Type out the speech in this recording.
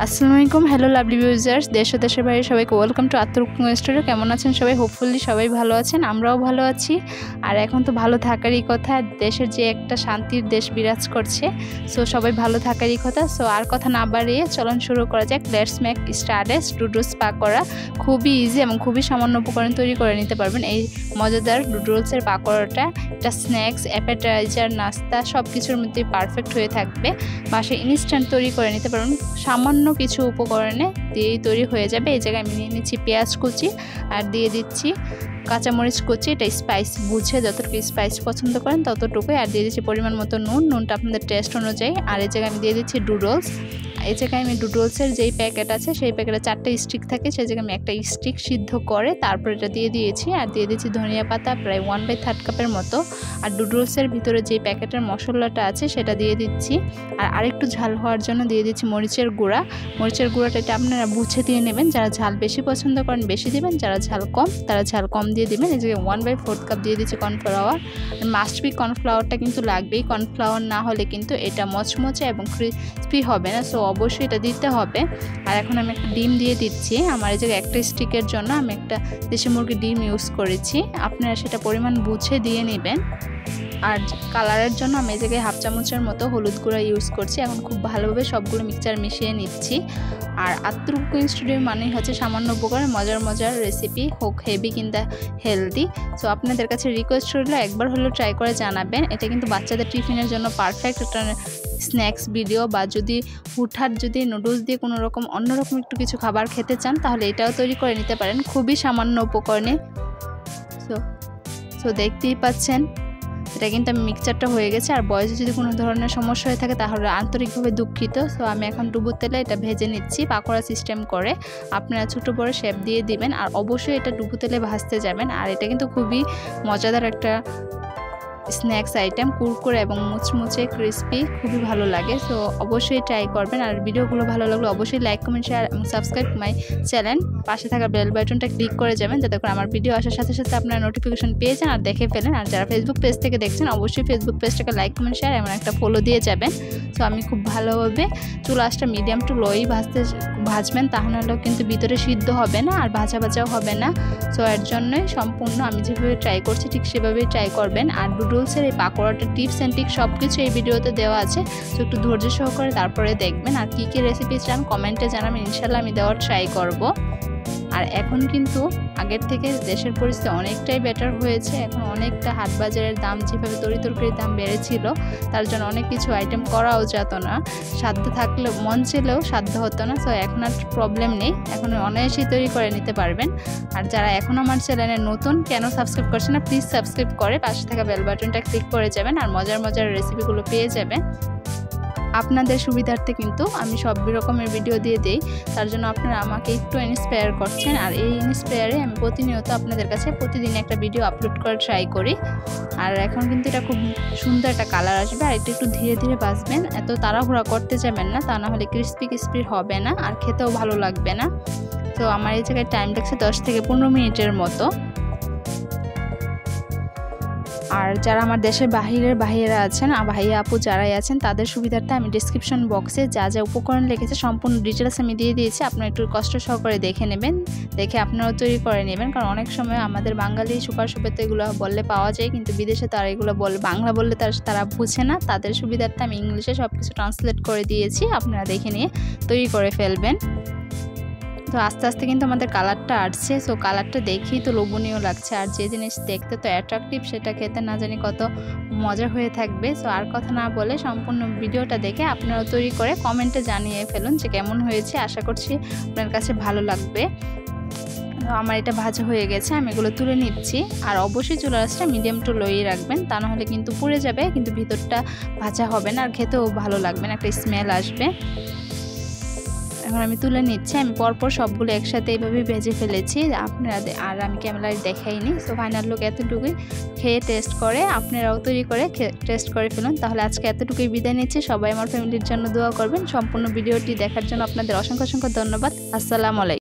আসসালামু আলাইকুম। Hello lovely ভিউজার্স, দেশ ও দেশের বাইরে সবাইকে ওয়েলকাম টু আত্মর কুকিং স্টুডিও। কেমন আছেন সবাই? হোপফুলি সবাই ভালো আছেন, আমরাও ভালো আছি। আর এখন তো ভালো থাকারই কথা, দেশের যে একটা শান্তির দেশ বিরাজ করছে, সো সবাই ভালো থাকারই কথা। সো আর কথা না বাড়িয়ে চলুন শুরু করা যাক। Let's make started noodles pakora. খুবই ইজি এবং খুবই সামান্য উপকরণ তৈরি করে নিতে পারবেন এই মজাদার নুডলসের পাকোড়াটা। এটা স্ন্যাক্স, অ্যাপেটাইজার, নাস্তা সব কিছুর মধ্যেই পারফেক্ট হয়ে থাকবে। বাসায় ইনস্ট্যান্ট তৈরি করে নিতে পারবেন, সামান্য কিছু উপকরণে দিয়েই তৈরি হয়ে যাবে। এই জায়গায় আমি নিয়ে নিচ্ছি পেঁয়াজ কুচি আর দিয়ে দিচ্ছি কাঁচামরিচ কুচি। এটা স্পাইস বুঝে যতটুকু স্পাইস পছন্দ করেন ততটুকুই। আর দিয়ে দিচ্ছি পরিমাণ মতো নুনটা আপনাদের টেস্ট অনুযায়ী। আর এই জায়গায় আমি দিয়ে দিচ্ছি নুডলস। এই জায়গায় আমি নুডলসের যেই প্যাকেট আছে সেই প্যাকেটে 4টা স্টিক থাকে, সেই জায়গায় আমি একটা স্টিক সিদ্ধ করে তারপর এটা দিয়ে দিয়েছি। আর দিয়ে দিচ্ছি ধনিয়া পাতা প্রায় 1/3 কাপের মতো। আর নুডলসের ভিতরে যেই প্যাকেটের মশলাটা আছে সেটা দিয়ে দিচ্ছি। আর আরেকটু ঝাল হওয়ার জন্য দিয়ে দিচ্ছি মরিচের গুঁড়া। মরিচের গুঁড়াটা এটা আপনারা বুঝে দিয়ে নেবেন, যারা ঝাল বেশি পছন্দ করেন বেশি দিবেন, যারা ঝাল কম তারা ঝাল কম দিয়ে দিবেন। এই জায়গায় 1/4 কাপ দিয়ে দিচ্ছি কর্নফ্লাওয়ার। মাস্ট বি কর্নফ্লাওয়ারটা কিন্তু লাগবেই, কর্নফ্লাওয়ার না হলে কিন্তু এটা মচমচে এবং ক্রিসপি হবে না, সো অবশ্যই এটা দিতে হবে। আর এখন আমি একটা ডিম দিয়ে দিচ্ছি। আমার এই জায়গায় একটা স্টিকের জন্য আমি একটা দেশি মুরগির ডিম ইউজ করেছি, আপনারা সেটা পরিমাণ বুঝে দিয়ে নেবেন। আর কালারের জন্য আমি এই জায়গায় 1/2 চামচের মতো হলুদ গুঁড়া ইউজ করছি। এখন খুব ভালোভাবে সবগুলো মিক্সচার মিশিয়ে নিচ্ছি। আর আত্মর কুকিং স্টুডিও মানেই হচ্ছে সামান্য উপকরণে মজার রেসিপি, হোক হেভি কিংবা হেলদি। সো আপনাদের কাছে রিকোয়েস্ট রইল একবার হলেও ট্রাই করে জানাবেন। এটা কিন্তু বাচ্চাদের টিফিনের জন্য পারফেক্ট একটা স্ন্যাক্স ভিডিও। বা যদি হুটহাট যদি নুডলস দিয়ে কোনো রকম অন্যরকম একটু কিছু খাবার খেতে চান তাহলে এটাও তৈরি করে নিতে পারেন খুবই সামান্য উপকরণে। সো দেখতেই পাচ্ছেন এটা কিন্তু আমি মিক্সচারটা হয়ে গেছে। আর বয়সে যদি কোনো ধরনের সমস্যা হয়ে থাকে তাহলে আন্তরিকভাবে দুঃখিত। সো আমি এখন ডুবো তেলে এটা ভেজে নিচ্ছি পাকোড়া সিস্টেম করে। আপনারা ছোটো বড় শেপ দিয়ে দিবেন আর অবশ্যই এটা ডুবো তেলে ভাজতে যাবেন। আর এটা কিন্তু খুবই মজাদার একটা স্ন্যাক্স আইটেম, কুরকুরে এবং মুচমুচে ক্রিসপি, খুবই ভালো লাগে। সো অবশ্যই ট্রাই করবেন। আর ভিডিওগুলো ভালো লাগলে অবশ্যই লাইক, কমেন্ট, শেয়ার এবং সাবস্ক্রাইব মাই চ্যানেল। পাশে থাকা বেল বাটনটা ক্লিক করে যাবেন যাতে করে আমার ভিডিও আসার সাথে সাথে আপনারা নোটিফিকেশন পেয়ে যান আর দেখে ফেলেন। আর যারা ফেসবুক পেজ থেকে দেখছেন অবশ্যই ফেসবুক পেজটাকে লাইক, কমেন্ট, শেয়ার এবং একটা ফলো দিয়ে যাবেন। সো আমি খুব ভালোভাবে চুলা আঁচটা মিডিয়াম টু লোই ভাজবেন, তাহলেও কিন্তু ভিতরে সিদ্ধ হবে না আর ভাজাও হবে না। সো এর জন্যই সম্পূর্ণ আমি যেভাবে ট্রাই করছি ঠিক সেভাবেই ট্রাই করবেন। আর নুডলসের এই পাকোড়াটা টিপস অ্যান্ড ট্রিক্স সব কিছু এই ভিডিওতে দেওয়া আছে, তো একটু ধৈর্য সহকারে তারপরে দেখবেন। আর কী কী রেসিপি চান কমেন্টে জানাবেন, ইনশাল্লাহ আমি দেওয়ার ট্রাই করব। আর এখন কিন্তু আগের থেকে দেশের পরিস্থিতি অনেকটাই বেটার হয়েছে। এখন অনেকটা হাট বাজারের দাম, যেভাবে তরিতরকারির দাম বেড়েছিল তার জন্য অনেক কিছু আইটেম করাও যেত না, সাধ্য থাকলেও মন চেলেও সাধ্য হতো না। সো এখন আর প্রবলেম নেই, এখন অনায়াসেই তৈরি করে নিতে পারবেন। আর যারা এখন আমার চ্যানেলে নতুন কেন সাবস্ক্রাইব করছে না, প্লিজ সাবস্ক্রাইব করে পাশে থাকা বেল বাটনটা ক্লিক করে যাবেন আর মজার রেসিপিগুলো পেয়ে যাবেন। আপনাদের সুবিধার্থে কিন্তু আমি সব রকমের ভিডিও দিয়ে দিই, তার জন্য আপনারা আমাকে একটু ইন্সপায়ার করছেন। আর এই ইন্সপায়ারে আমি প্রতিনিয়ত আপনাদের কাছে প্রতিদিন একটা ভিডিও আপলোড করে ট্রাই করি। আর এখন কিন্তু এটা খুব সুন্দর একটা কালার আসবে। আর এটা একটু ধীরে ধীরে ভাজবেন, এত তাড়াহুড়া করতে যাবেন না, তা না হলে ক্রিস্পি হবে না আর খেতেও ভালো লাগবে না। তো আমার এই জায়গায় টাইম লাগছে 10 থেকে 15 মিনিটের মতো। আর যারা আমার দেশের বাহিরেরা আছেন, ভাইয়া আপু যারাই আছেন তাদের সুবিধার্থে আমি ডিসক্রিপশন বক্সে যা উপকরণ লিখেছে সম্পূর্ণ ডিটেলস আমি দিয়ে দিয়েছি। আপনারা একটু কষ্ট সহকারে দেখে নেবেন, দেখে আপনারাও তৈরি করে নেবেন। কারণ অনেক সময় আমাদের বাঙালি সুপার শপে তো এগুলো বললে পাওয়া যায়, কিন্তু বিদেশে তারা এগুলো বাংলা বললে তারা বুঝে না। তাদের সুবিধার্থে আমি ইংলিশে সব কিছু ট্রান্সলেট করে দিয়েছি, আপনারা দেখে নিয়ে তৈরি করে ফেলবেন। তো আস্তে আস্তে কিন্তু আমাদের কালারটা আসছে। সো কালারটা দেখেই তো লোভনীয় লাগছে। আর যে জিনিস দেখতে তো অ্যাট্রাকটিভ সেটা খেতে না জানি কত মজা হয়ে থাকবে। সো আর কথা না বলে সম্পূর্ণ ভিডিওটা দেখে আপনারাও তৈরি করে কমেন্টে জানিয়ে ফেলুন যে কেমন হয়েছে। আশা করছি আপনার কাছে ভালো লাগবে। আমার এটা ভাজা হয়ে গেছে, আমি এগুলো তুলে নিচ্ছি। আর অবশ্যই চুলার আঁচটা মিডিয়াম টু লোই রাখবেন, তা নাহলে কিন্তু পুড়ে যাবে, কিন্তু ভিতরটা ভাজা হবে না আর খেতেও ভালো লাগবে না, একটা স্মেল আসবে। এখন আমি তুলে নিচ্ছি। আমি পরপর সবগুলো একসাথে এইভাবে ভেজে ফেলেছি, আপনারা আর আমি ক্যামেরায় দেখাইনি। সো ফাইনাল লুক এতটুকুই। খেয়ে টেস্ট করে আপনারাও তৈরি করে টেস্ট করে ফেলুন। তাহলে আজকে এতটুকুই বিদায় নিচ্ছি। সবাই আমার ফ্যামিলির জন্য দোয়া করবেন। সম্পূর্ণ ভিডিওটি দেখার জন্য আপনাদের অসংখ্য ধন্যবাদ। আসসালামু আলাইকুম।